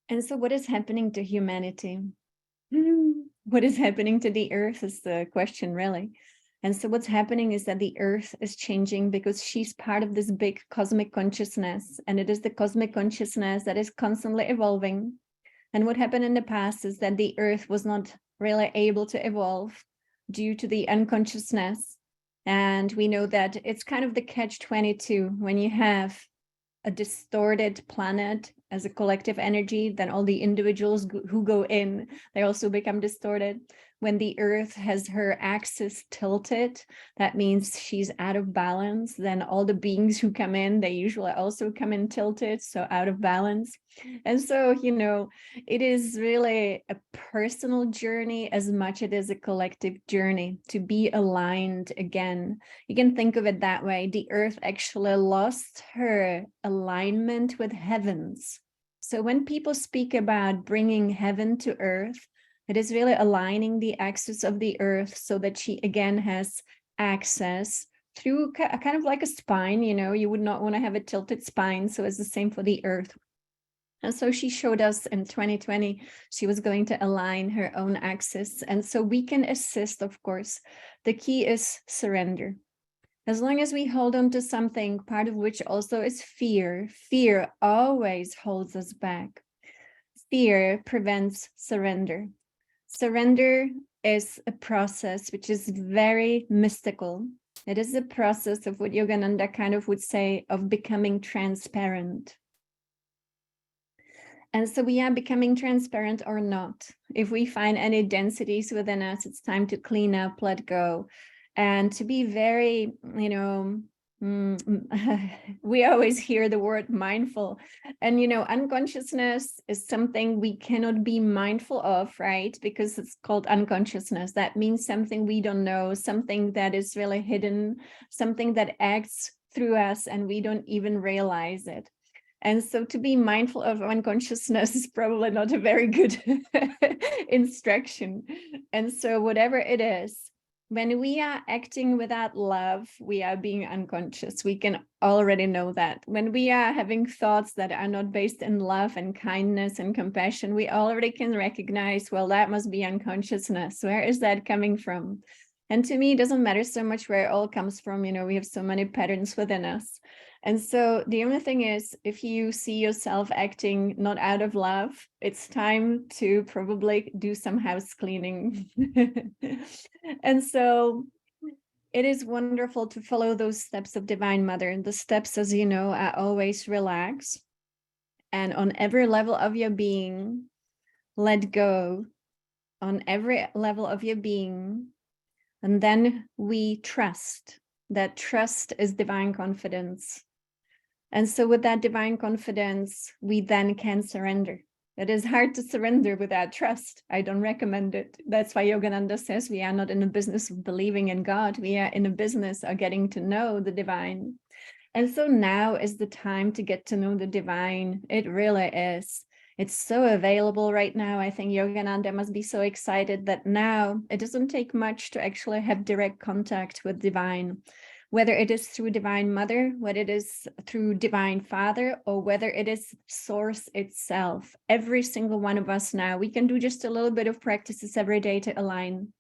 And so what is happening to humanity? What is happening to the earth is the question, really. And so what's happening is that the earth is changing because she's part of this big cosmic consciousness, and it is the cosmic consciousness that is constantly evolving. And what happened in the past is that the earth was not really able to evolve due to the unconsciousness. And we know that it's kind of the catch-22 when you have a distorted planet as a collective energy, then all the individuals who go in, they also become distorted. When the earth has her axis tilted, that means she's out of balance. Then all the beings who come in, they usually also come in tilted, so out of balance. And so, it is really a personal journey as much as it is a collective journey to be aligned again. You can think of it that way. The earth actually lost her alignment with heavens. So when people speak about bringing heaven to earth, it is really aligning the axis of the earth so that she again has access through kind of like a spine. You would not want to have a tilted spine. So it's the same for the earth. And so she showed us in 2020, she was going to align her own axis. And so we can assist, of course. The key is surrender. As long as we hold on to something, part of which also is fear, fear always holds us back. Fear prevents surrender. Surrender is a process which is very mystical. It is the process of what Yogananda kind of would say of becoming transparent. And so we are becoming transparent or not. If we find any densities within us, it's time to clean up, let go, and to be very, we always hear the word mindful. And, unconsciousness is something we cannot be mindful of, right? Because it's called unconsciousness. That means something we don't know, something that is really hidden, something that acts through us and we don't even realize it. And so to be mindful of unconsciousness is probably not a very good instruction. And so whatever it is, when we are acting without love, we are being unconscious. We can already know that. When we are having thoughts that are not based in love and kindness and compassion, we already can recognize, well, that must be unconsciousness. Where is that coming from? And to me, it doesn't matter so much where it all comes from. We have so many patterns within us. And so the only thing is, if you see yourself acting not out of love, it's time to probably do some house cleaning. And so it is wonderful to follow those steps of Divine Mother. The steps, as you know, are always relax. And on every level of your being, let go. On every level of your being. And then we trust. That trust is divine confidence. And so with that divine confidence, we then can surrender. It is hard to surrender without trust. I don't recommend it. That's why Yogananda says we are not in the business of believing in God. We are in a business of getting to know the divine. And so now is the time to get to know the divine. It really is. It's so available right now. I think Yogananda must be so excited that now it doesn't take much to actually have direct contact with divine. Whether it is through Divine Mother, whether it is through Divine Father, or whether it is Source itself. Every single one of us now, we can do just a little bit of practices every day to align.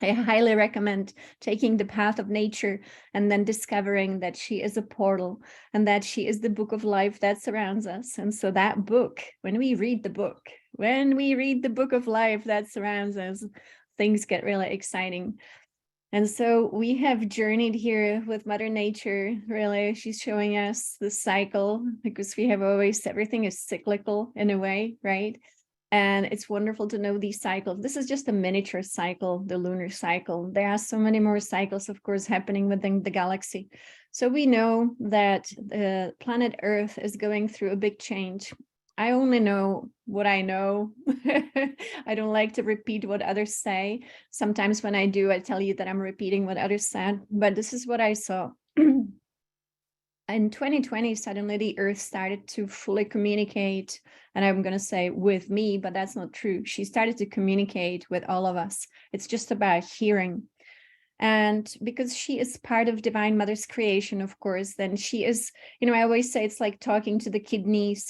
I highly recommend taking the path of nature and then discovering that she is a portal and that she is the book of life that surrounds us. And so that book, when we read the book of life that surrounds us, things get really exciting. And so we have journeyed here with Mother Nature, really. She's showing us the cycle because we have always, everything is cyclical in a way, right? And it's wonderful to know these cycles. This is just a miniature cycle, the lunar cycle. There are so many more cycles, of course, happening within the galaxy. So we know that the planet Earth is going through a big change. I only know what I know. I don't like to repeat what others say. Sometimes when I do, I tell you that I'm repeating what others said, but this is what I saw. In 2020, suddenly the Earth started to fully communicate, and I'm going to say with me, but that's not true. She started to communicate with all of us. It's just about hearing. And because she is part of Divine Mother's creation, of course, then she is, I always say it's like talking to the kidneys,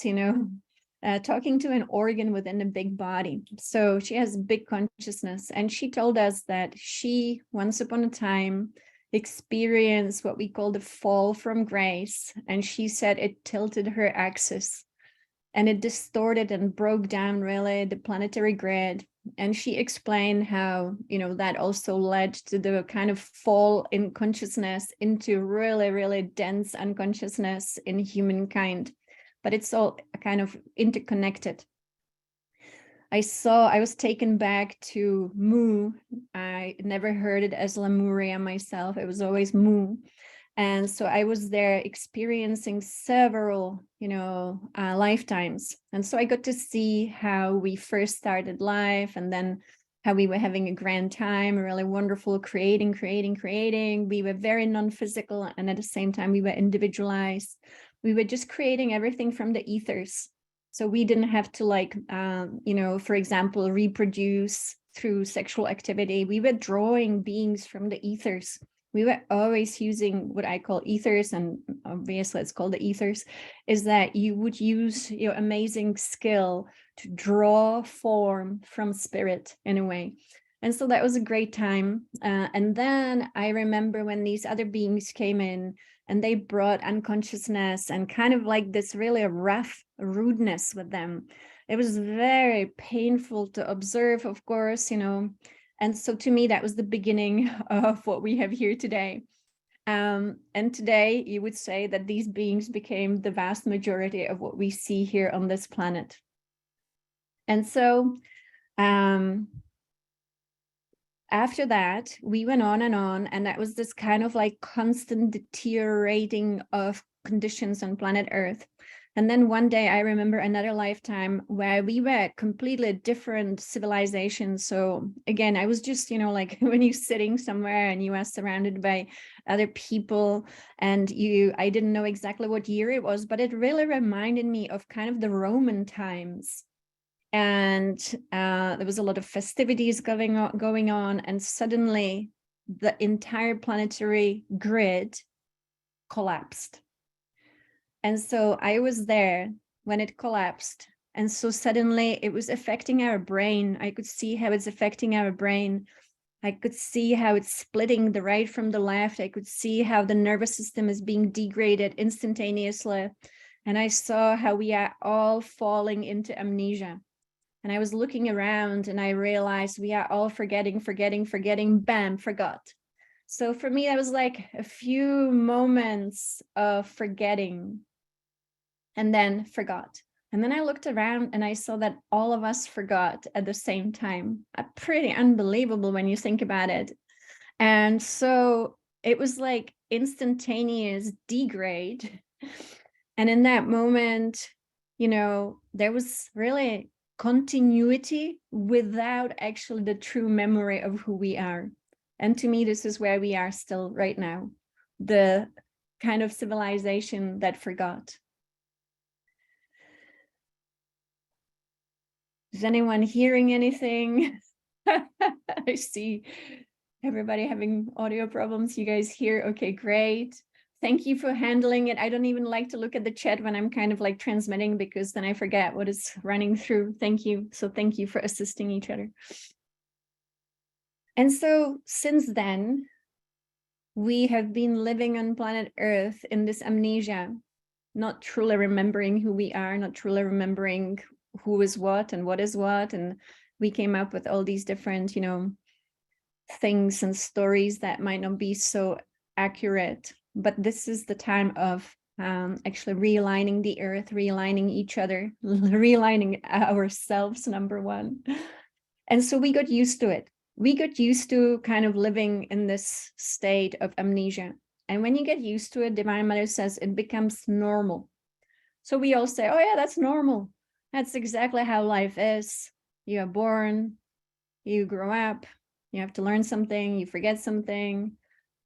talking to an organ within a big body. So she has big consciousness, and she told us that she, once upon a time, experienced what we call the fall from grace. And she said it tilted her axis and it distorted and broke down really the planetary grid. And she explained how, that also led to the kind of fall in consciousness into really, really dense unconsciousness in humankind. But it's all kind of interconnected. I was taken back to Mu. I never heard it as Lemuria myself. It was always Mu. And so I was there experiencing several, lifetimes. And so I got to see how we first started life, and then how we were having a grand time, really wonderful, creating. We were very non-physical, and at the same time, we were individualized. We were just creating everything from the ethers. So we didn't have to for example, reproduce through sexual activity. We were drawing beings from the ethers. We were always using what I call ethers, and obviously it's called the ethers, is that you would use your amazing skill to draw form from spirit in a way. And so that was a great time. And then I remember when these other beings came in, and they brought unconsciousness and kind of like this really rough rudeness with them. It was very painful to observe, of course, And so to me, that was the beginning of what we have here today. And today you would say that these beings became the vast majority of what we see here on this planet. And so after that, we went on, and that was this kind of like constant deteriorating of conditions on planet Earth. And then one day I remember another lifetime where we were completely different civilizations. So again, I was just, like when you're sitting somewhere and you are surrounded by other people, and I didn't know exactly what year it was, but it really reminded me of kind of the Roman times. And there was a lot of festivities going on, and suddenly the entire planetary grid collapsed. And so I was there when it collapsed. And so suddenly it was affecting our brain. I could see how it's affecting our brain. I could see how it's splitting the right from the left. I could see how the nervous system is being degraded instantaneously. And I saw how we are all falling into amnesia. And I was looking around and I realized we are all forgetting, bam, forgot. So for me, that was like a few moments of forgetting and then forgot. And then I looked around and I saw that all of us forgot at the same time. Pretty unbelievable when you think about it. And so it was like instantaneous degrade. And in that moment, there was really continuity without actually the true memory of who we are. And to me, this is where we are still right now, the kind of civilization that forgot. Is anyone hearing anything? I see everybody having audio problems. You guys hear? Okay, great. Thank you for handling it. I don't even like to look at the chat when I'm kind of like transmitting, because then I forget what is running through. Thank you. So thank you for assisting each other. And so since then, we have been living on planet Earth in this amnesia, not truly remembering who we are, not truly remembering who is what and what is what. And we came up with all these different, things and stories that might not be so accurate. But this is the time of actually realigning the earth, realigning each other, realigning ourselves, number one. And so we got used to it. We got used to kind of living in this state of amnesia. And when you get used to it, Divine Mother says it becomes normal. So we all say, oh yeah, that's normal. That's exactly how life is. You are born, you grow up, you have to learn something, you forget something.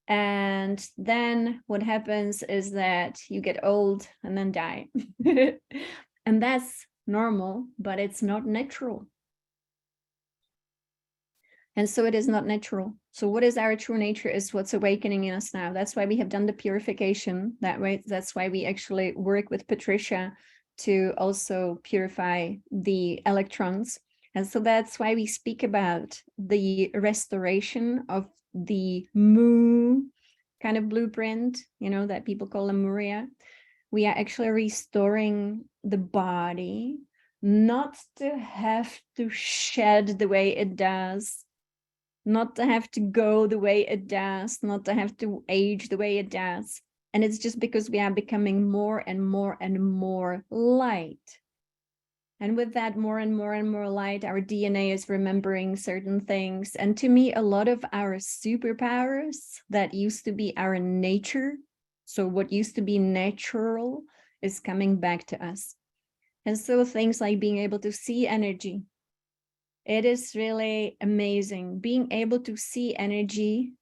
And then what happens is that you get old and then die. And that's normal, but it's not natural. And so it is not natural. So what is our true nature is what's awakening in us now. That's why we have done the purification that way. That's why we actually work with Patricia to also purify the electrons. And so that's why we speak about the restoration of the Mu kind of blueprint, you know, that people call Lemuria. We are actually restoring the body, not to have to shed the way it does, not to have to go the way it does, not to have to age the way it does. And it's just because we are becoming more and more and more light. And with that more and more and more light, our DNA is remembering certain things. And to me, a lot of our superpowers that used to be our nature, so what used to be natural, is coming back to us. And so things like being able to see energy, it is really amazing. Being able to see energy,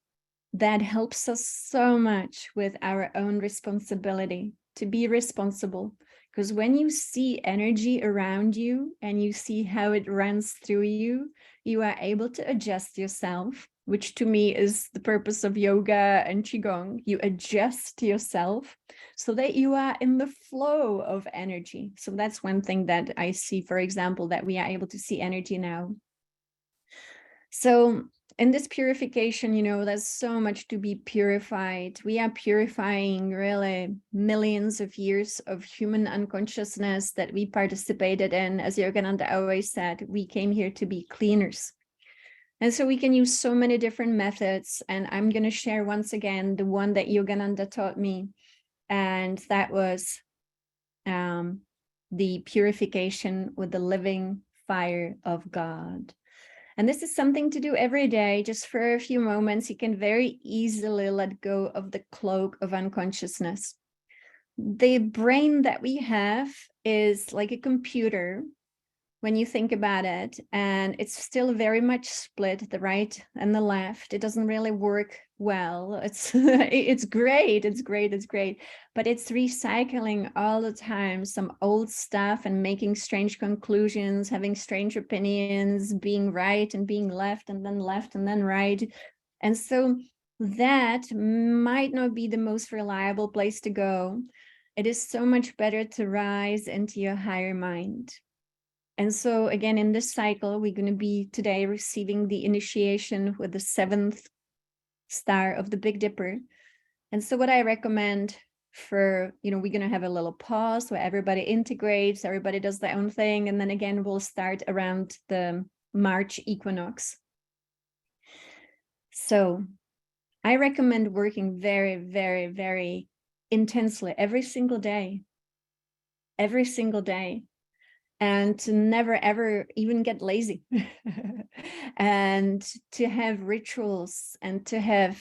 that helps us so much with our own responsibility, to be responsible. Because when you see energy around you and you see how it runs through you, you are able to adjust yourself, which to me is the purpose of yoga and qigong. You adjust yourself so that you are in the flow of energy. So that's one thing that I see, for example, that we are able to see energy now. So in this purification, you know, there's so much to be purified. We are purifying really millions of years of human unconsciousness that we participated in. As Yogananda always said, we came here to be cleaners. And so we can use so many different methods. And I'm going to share once again the one that Yogananda taught me. And that was the purification with the living fire of God. And this is something to do every day, just for a few moments. You can very easily let go of the cloak of unconsciousness. The brain that we have is like a computer when you think about it, and it's still very much split, the right and the left. It doesn't really work well. It's it's great, but it's recycling all the time some old stuff and making strange conclusions, having strange opinions, being right and being left and then right. And so that might not be the most reliable place to go. It is so much better to rise into your higher mind. And so again, in this cycle, we're going to be today receiving the initiation with the 7th star of the Big Dipper. And so what I recommend for, you know, we're going to have a little pause where everybody integrates, everybody does their own thing. And then again, we'll start around the March equinox. So I recommend working very, very, very intensely every single day. And to never, ever even get lazy and to have rituals and to have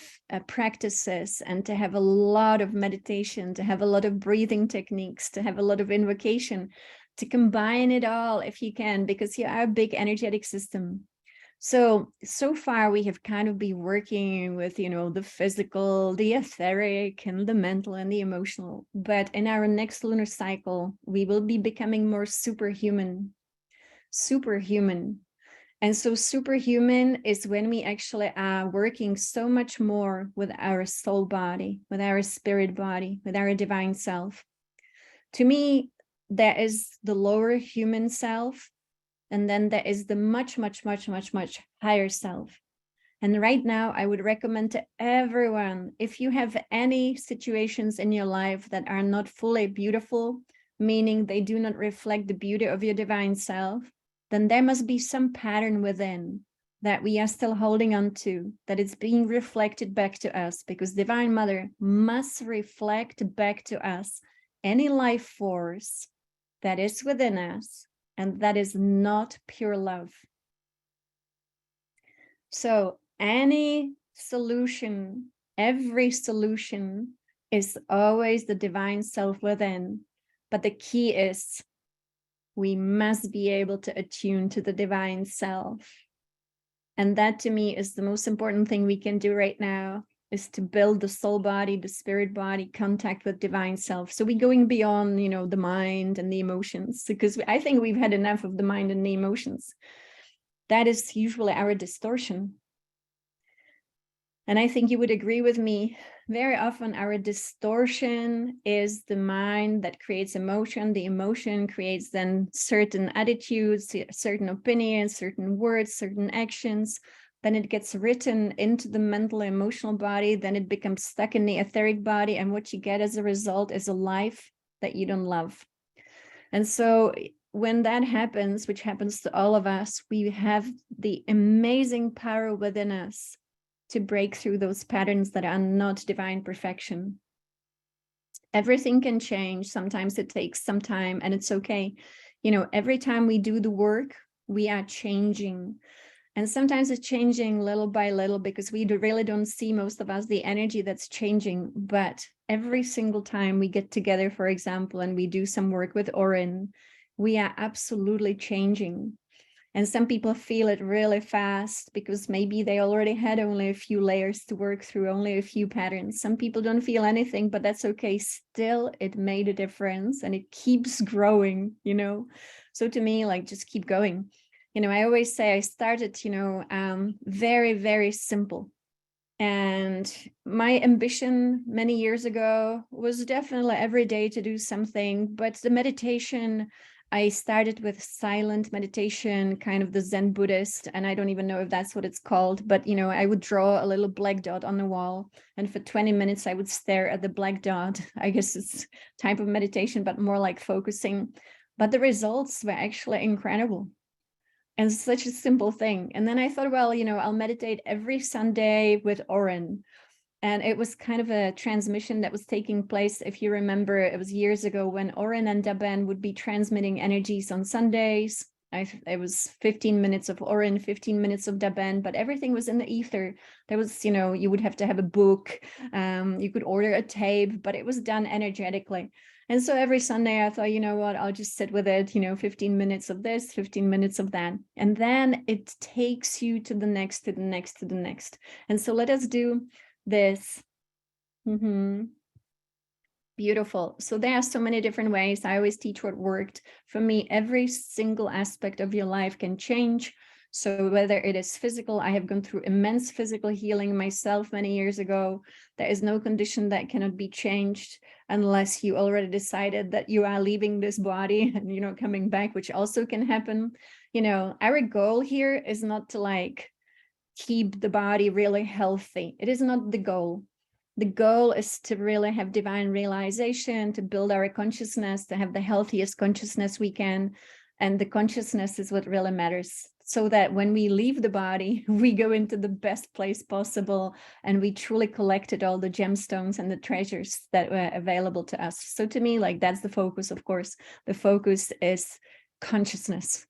practices and to have a lot of meditation, to have a lot of breathing techniques, to have a lot of invocation, to combine it all if you can, because you are a big energetic system. So far we have kind of been working with, you know, the physical, the etheric, and the mental and the emotional. But in our next lunar cycle, we will be becoming more superhuman. And so superhuman is when we actually are working so much more with our soul body, with our spirit body, with our divine self. To me, that is the lower human self. And then there is the much, much, much, much, much higher self. And right now, I would recommend to everyone, if you have any situations in your life that are not fully beautiful, meaning they do not reflect the beauty of your divine self, then there must be some pattern within that we are still holding on to, that it's being reflected back to us, because Divine Mother must reflect back to us any life force that is within us, and that is not pure love. So any solution, every solution is always the divine self within. But the key is we must be able to attune to the divine self. And that to me is the most important thing we can do right now, is to build the soul body, the spirit body, contact with divine self. So we're going beyond, you know, the mind and the emotions, because I think we've had enough of the mind and the emotions. That is usually our distortion. And I think you would agree with me very often our distortion is the mind that creates emotion. The emotion creates then certain attitudes, certain opinions, certain words, certain actions. Then it gets written into the mental emotional body. Then it becomes stuck in the etheric body. And what you get as a result is a life that you don't love. And so when that happens, which happens to all of us, we have the amazing power within us to break through those patterns that are not divine perfection. Everything can change. Sometimes it takes some time, and it's okay. You know, every time we do the work, we are changing. And sometimes it's changing little by little because we really don't see, most of us, the energy that's changing. But every single time we get together, for example, and we do some work with Orin, we are absolutely changing. And some people feel it really fast because maybe they already had only a few layers to work through, only a few patterns. Some people don't feel anything, but that's okay. Still, it made a difference and it keeps growing, you know? So to me, like, just keep going. You know, I always say I started, you know, very, very simple. And my ambition many years ago was definitely every day to do something, but the meditation, I started with silent meditation, kind of the Zen Buddhist, and I don't even know if that's what it's called, but, you know, I would draw a little black dot on the wall, and for 20 minutes, I would stare at the black dot. I guess it's type of meditation, but more like focusing. But the results were actually incredible. And such a simple thing. And then I thought, well, you know, I'll meditate every Sunday with Oren. And it was kind of a transmission that was taking place. If you remember, it was years ago when Oren and Daben would be transmitting energies on Sundays. It was 15 minutes of Oren, 15 minutes of Daben, but everything was in the ether. There was, you know, you would have to have a book. You could order a tape, but it was done energetically. And so every Sunday I thought, you know what, I'll just sit with it, you know, 15 minutes of this, 15 minutes of that. And then it takes you to the next, to the next, to the next. And so let us do this. Beautiful. So there are so many different ways. I always teach what worked. For me, every single aspect of your life can change. So whether it is physical, I have gone through immense physical healing myself many years ago. There is no condition that cannot be changed unless you already decided that you are leaving this body and, you know, coming back, which also can happen. You know, our goal here is not to like keep the body really healthy. It is not the goal. The goal is to really have divine realization, to build our consciousness, to have the healthiest consciousness we can. And the consciousness is what really matters. So that when we leave the body, we go into the best place possible and we truly collected all the gemstones and the treasures that were available to us. So to me, like, that's the focus, of course. The focus is consciousness.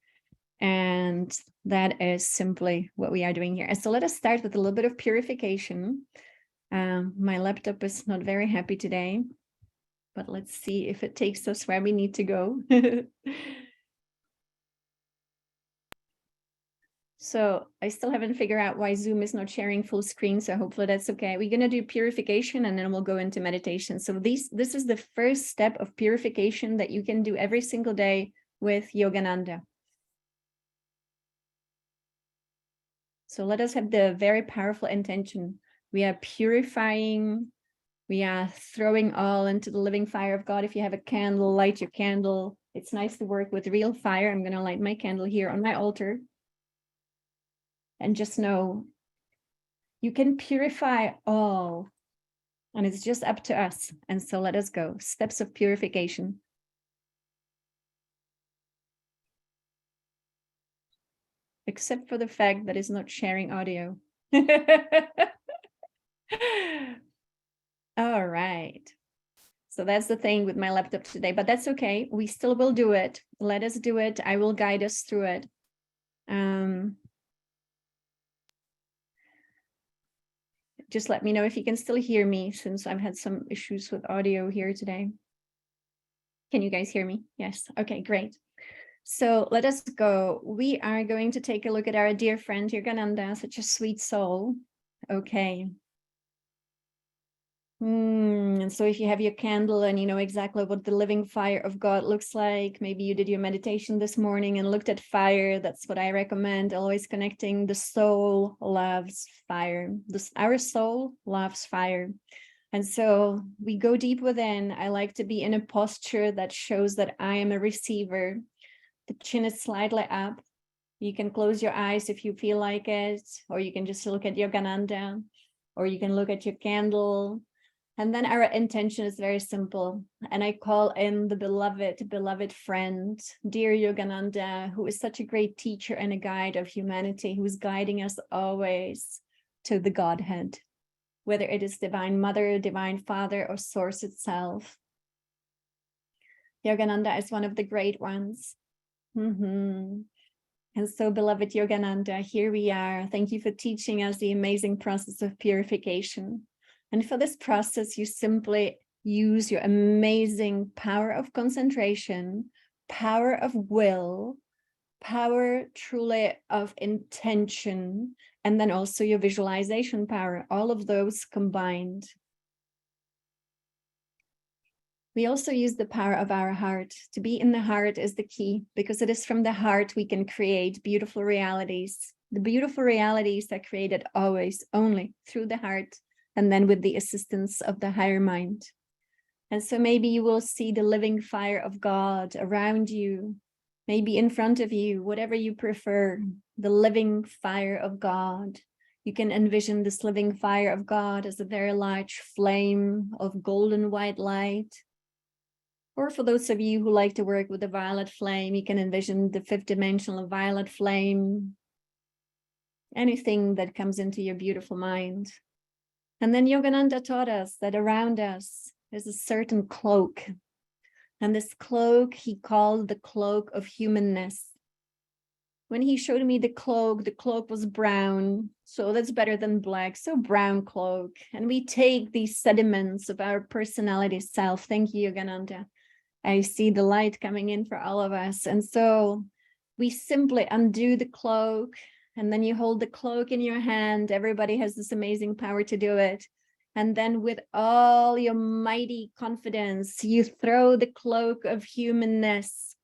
And that is simply what we are doing here. And so let us start with a little bit of purification. My laptop is not very happy today, but let's see if it takes us where we need to go. So I still haven't figured out why Zoom is not sharing full screen, so hopefully that's okay. We're going to do purification and then we'll go into meditation. So this is the first step of purification that you can do every single day with Yogananda. So let us have the very powerful intention. We are purifying, we are throwing all into the living fire of God. If you have a candle, light your candle. It's nice to work with real fire. I'm going to light my candle here on my altar. And just know you can purify all. And it's just up to us. And so let us go. Steps of purification. Except for the fact that it's not sharing audio. All right. So that's the thing with my laptop today, but that's okay. We still will do it. Let us do it. I will guide us through it. Just let me know if you can still hear me, since I've had some issues with audio here today. Can you guys hear me? Yes. Okay, great. So let us go. We are going to take a look at our dear friend Yogananda, such a sweet soul. Okay. And so if you have your candle and you know exactly what the living fire of God looks like, maybe you did your meditation this morning and looked at fire, that's what I recommend, always connecting. The soul loves fire. Our soul loves fire. And so we go deep within. I like to be in a posture that shows that I am a receiver. The chin is slightly up. You can close your eyes if you feel like it, or you can just look at Yogananda, or you can look at your candle. And then our intention is very simple. And I call in the beloved friend, dear Yogananda, who is such a great teacher and a guide of humanity, who is guiding us always to the Godhead, whether it is Divine Mother, Divine Father, or Source itself. Yogananda is one of the great ones. And so, beloved Yogananda, here we are. Thank you for teaching us the amazing process of purification. And for this process, you simply use your amazing power of concentration, power of will, power truly of intention, and then also your visualization power, all of those combined. We also use the power of our heart. To be in the heart is the key, because it is from the heart we can create beautiful realities. The beautiful realities are created always only through the heart, and then with the assistance of the higher mind. And so maybe you will see the living fire of God around you, maybe in front of you, whatever you prefer, the living fire of God. You can envision this living fire of God as a very large flame of golden white light. Or for those of you who like to work with the violet flame, you can envision the fifth dimensional violet flame, anything that comes into your beautiful mind. And then Yogananda taught us that around us is a certain cloak. And this cloak he called the cloak of humanness. When he showed me the cloak was brown. So that's better than black. So brown cloak. And we take these sediments of our personality self. Thank you, Yogananda. I see the light coming in for all of us. And so we simply undo the cloak. And then you hold the cloak in your hand. Everybody has this amazing power to do it. And then with all your mighty confidence, you throw the cloak of humanness,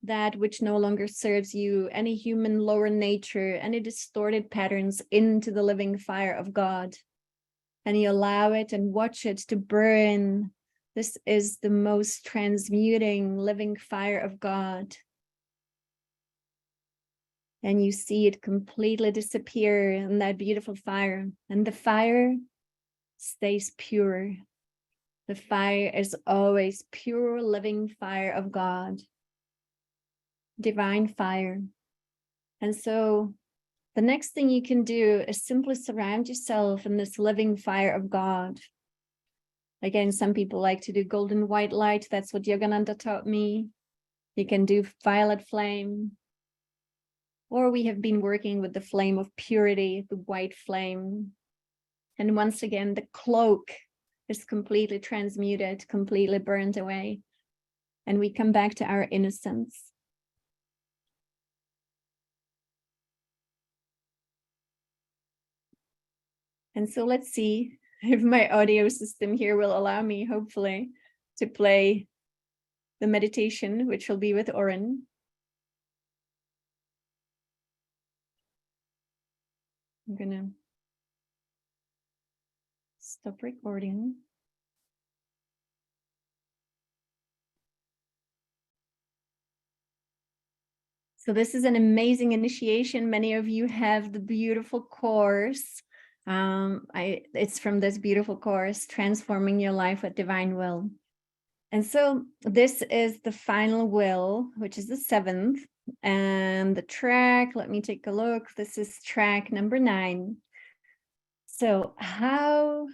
that which no longer serves you, any human lower nature, any distorted patterns, into the living fire of God. And you allow it and watch it to burn. This is the most transmuting living fire of God. And you see it completely disappear in that beautiful fire. And the fire stays pure. The fire is always pure living fire of God. Divine fire. And so the next thing you can do is simply surround yourself in this living fire of God. Again, some people like to do golden white light. That's what Yogananda taught me. You can do violet flame. Or we have been working with the flame of purity, the white flame. And once again, the cloak is completely transmuted, completely burned away. And we come back to our innocence. And so let's see if my audio system here will allow me, hopefully, to play the meditation, which will be with Oren. I'm gonna stop recording. So this is an amazing initiation. Many of you have the beautiful course. It's from this beautiful course, Transforming Your Life with Divine Will. And so this is the final will, which is the 7th. And the track, let me take a look. This is track number 9. So how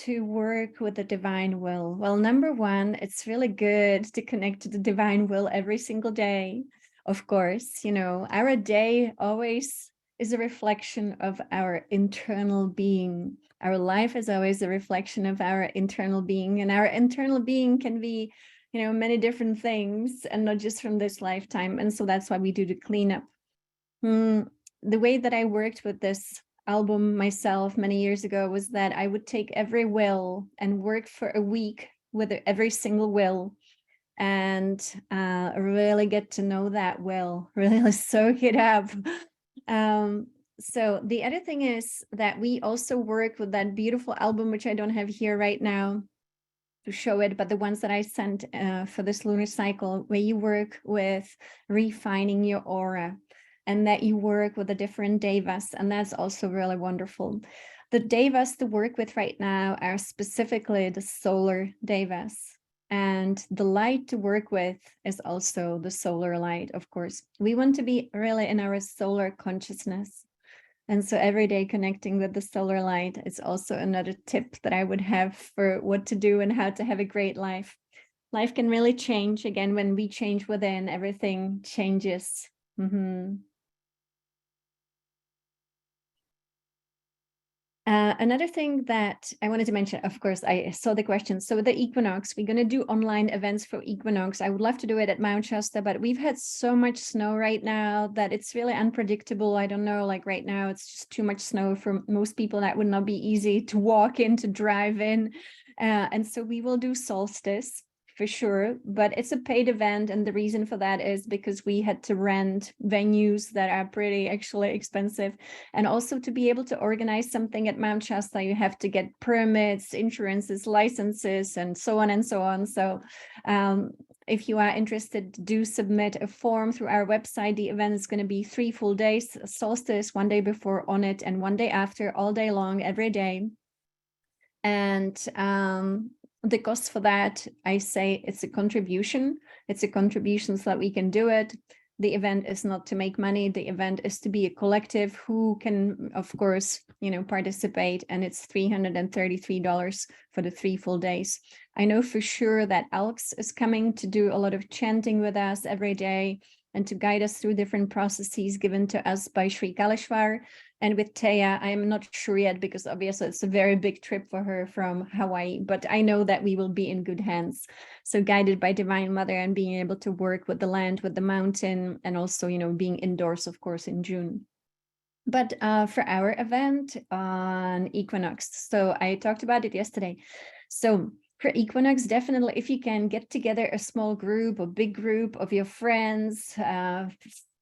to work with the divine will? Well, number 1, it's really good to connect to the divine will every single day. Of course, you know, our day always is a reflection of our internal being. Our life is always a reflection of our internal being, and our internal being can be, you know, many different things and not just from this lifetime. And so that's why we do the cleanup. The way that I worked with this album myself many years ago was that I would take every will and work for a week with every single will, and really get to know that will, really soak it up. So the other thing is that we also work with that beautiful album, which I don't have here right now to show it, but the ones that I sent for this lunar cycle, where you work with refining your aura and that you work with the different devas. And that's also really wonderful. The devas to work with right now are specifically the solar devas. And the light to work with is also the solar light, of course. We want to be really in our solar consciousness. And so every day connecting with the solar light is also another tip that I would have for what to do and how to have a great life. Life can really change. Again, when we change within, everything changes. Another thing that I wanted to mention, of course, I saw the question. So with the equinox, we're going to do online events for equinox. I would love to do it at Mount Shasta, but we've had so much snow right now that it's really unpredictable. I don't know, like right now, it's just too much snow for most people. That would not be easy to walk in, to drive in. And so we will do solstice for sure, but it's a paid event. And the reason for that is because we had to rent venues that are pretty actually expensive. And also to be able to organize something at Mount Shasta, you have to get permits, insurances, licenses, and so on and so on. So if you are interested, do submit a form through our website. The event is going to be 3 full days, solstice, 1 day before on it, and 1 day after, all day long, every day. And the cost for that, I say it's a contribution. It's a contribution so that we can do it. The event is not to make money. The event is to be a collective who can, of course, participate. And it's $333 for the 3 full days. I know for sure that Alex is coming to do a lot of chanting with us every day and to guide us through different processes given to us by Sri Kaleshwar. And with Taya, I am not sure yet because obviously it's a very big trip for her from Hawaii, but I know that we will be in good hands. So guided by Divine Mother and being able to work with the land, with the mountain, and also, being indoors, of course, in June. But for our event on Equinox, so I talked about it yesterday. So for Equinox, definitely, if you can get together a small group, a big group of your friends,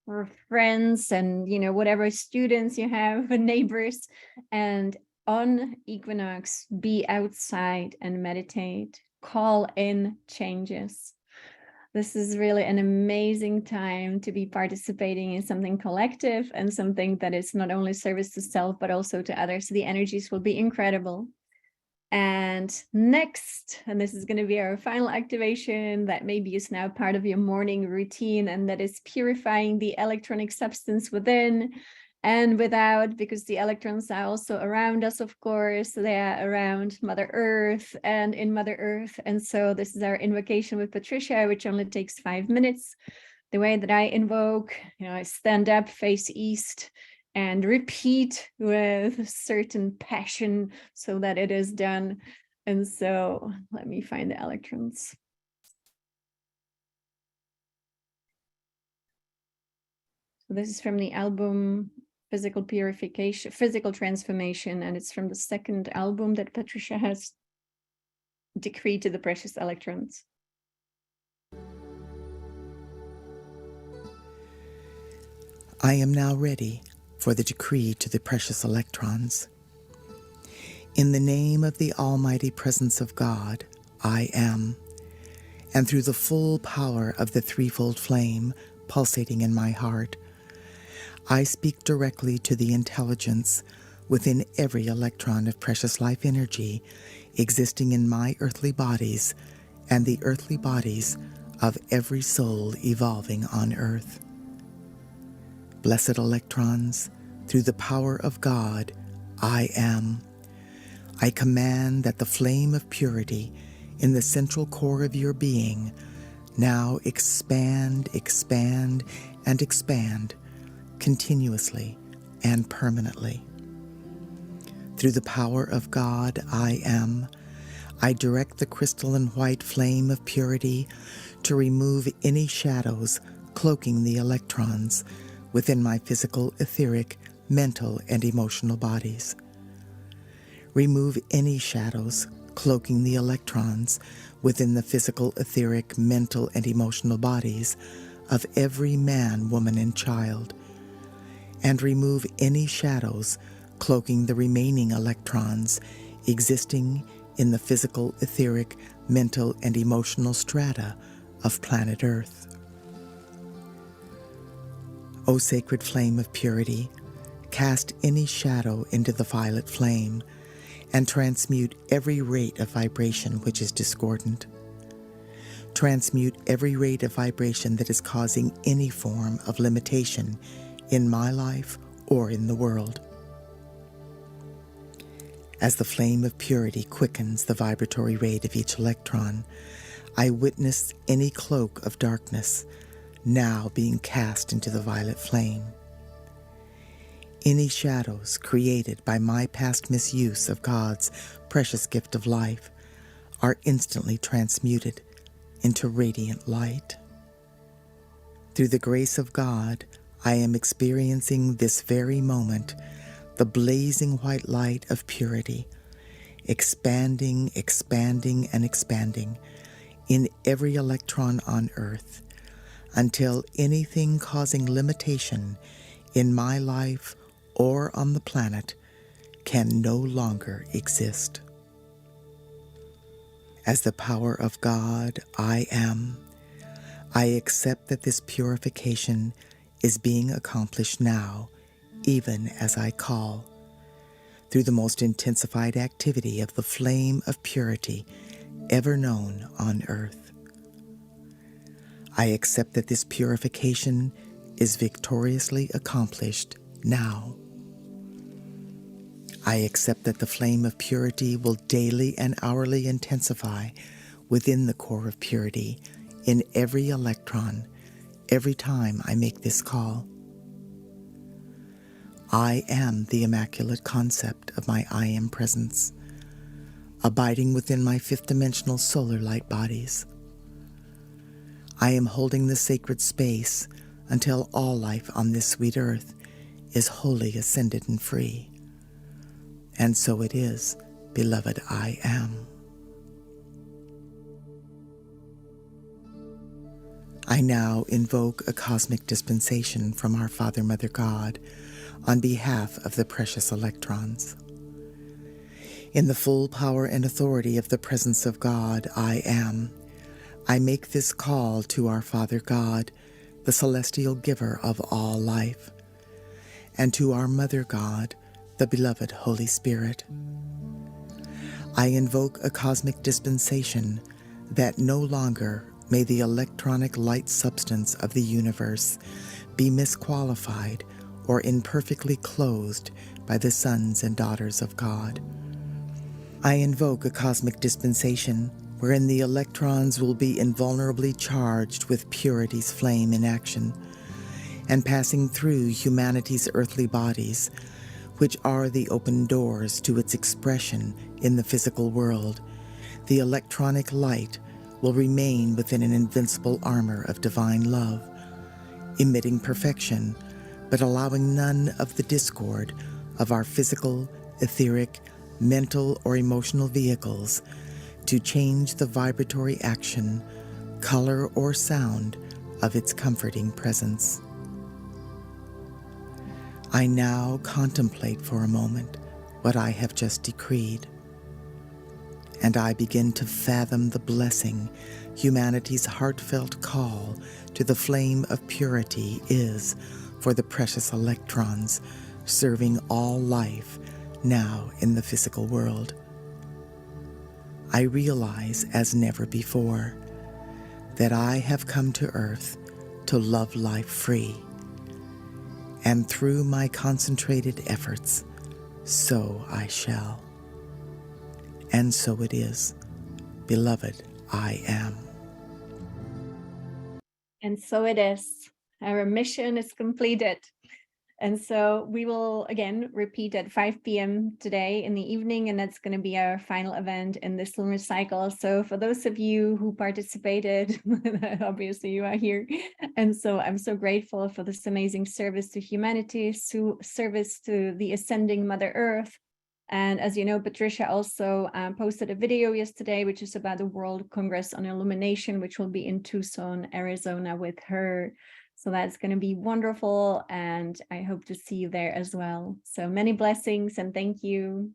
or friends and, whatever students you have, neighbors, and on Equinox, be outside and meditate, call in changes. This is really an amazing time to be participating in something collective and something that is not only service to self, but also to others. The energies will be incredible. And next, and this is going to be our final activation that maybe is now part of your morning routine, and that is purifying the electronic substance within and without, because the electrons are also around us, of course. They are around Mother Earth and in Mother Earth. And so this is our invocation with Patricia, which only takes 5 minutes. The way that I invoke, I stand up, face east, and repeat with certain passion so that it is done. And so let me find the electrons. So this is from the album Physical Purification, Physical Transformation, and it's from the second album that Patricia has decreed to the precious electrons. I am now ready for the decree to the precious electrons. In the name of the almighty presence of God, I am, and through the full power of the threefold flame pulsating in my heart, I speak directly to the intelligence within every electron of precious life energy existing in my earthly bodies and the earthly bodies of every soul evolving on earth. Blessed electrons, through the power of God, I am. I command that the flame of purity in the central core of your being now expand, expand, and expand continuously and permanently. Through the power of God, I am. I direct the crystalline white flame of purity to remove any shadows cloaking the electrons within my physical, etheric, mental, and emotional bodies. Remove any shadows cloaking the electrons within the physical, etheric, mental, and emotional bodies of every man, woman, and child, and remove any shadows cloaking the remaining electrons existing in the physical, etheric, mental, and emotional strata of planet Earth. O sacred flame of purity, cast any shadow into the violet flame and transmute every rate of vibration which is discordant. Transmute every rate of vibration that is causing any form of limitation in my life or in the world. As the flame of purity quickens the vibratory rate of each electron, I witness any cloak of darkness now being cast into the violet flame. Any shadows created by my past misuse of God's precious gift of life are instantly transmuted into radiant light. Through the grace of God, I am experiencing this very moment the blazing white light of purity, expanding, expanding, and expanding in every electron on Earth, until anything causing limitation in my life or on the planet can no longer exist. As the power of God, I am. I accept that this purification is being accomplished now, even as I call, through the most intensified activity of the flame of purity ever known on Earth. I accept that this purification is victoriously accomplished now. I accept that the flame of purity will daily and hourly intensify within the core of purity in every electron, every time I make this call. I am the immaculate concept of my I am presence, abiding within my fifth dimensional solar light bodies. I am holding the sacred space until all life on this sweet earth is wholly ascended and free. And so it is, beloved I am. I now invoke a cosmic dispensation from our Father, Mother God on behalf of the precious electrons. In the full power and authority of the presence of God, I am. I make this call to our Father God, the celestial giver of all life, and to our Mother God, the beloved Holy Spirit. I invoke a cosmic dispensation that no longer may the electronic light substance of the universe be misqualified or imperfectly closed by the sons and daughters of God. I invoke a cosmic dispensation wherein the electrons will be invulnerably charged with purity's flame in action, and passing through humanity's earthly bodies, which are the open doors to its expression in the physical world, the electronic light will remain within an invincible armor of divine love, emitting perfection, but allowing none of the discord of our physical, etheric, mental, or emotional vehicles to change the vibratory action, color, or sound of its comforting presence. I now contemplate for a moment what I have just decreed, and I begin to fathom the blessing humanity's heartfelt call to the flame of purity is for the precious electrons serving all life now in the physical world. I realize as never before that I have come to Earth to love life free, and through my concentrated efforts, so I shall. And so it is, beloved I am. And so it is. Our mission is completed. And so we will again repeat at 5 p.m. today in the evening, and that's going to be our final event in this lunar cycle. So for those of you who participated, obviously you are here. And so I'm so grateful for this amazing service to humanity, service to the ascending Mother Earth. And as you know, Patricia also posted a video yesterday, which is about the World Congress on Illumination, which will be in Tucson, Arizona, with her So that's going to be wonderful. And I hope to see you there as well. So many blessings and thank you.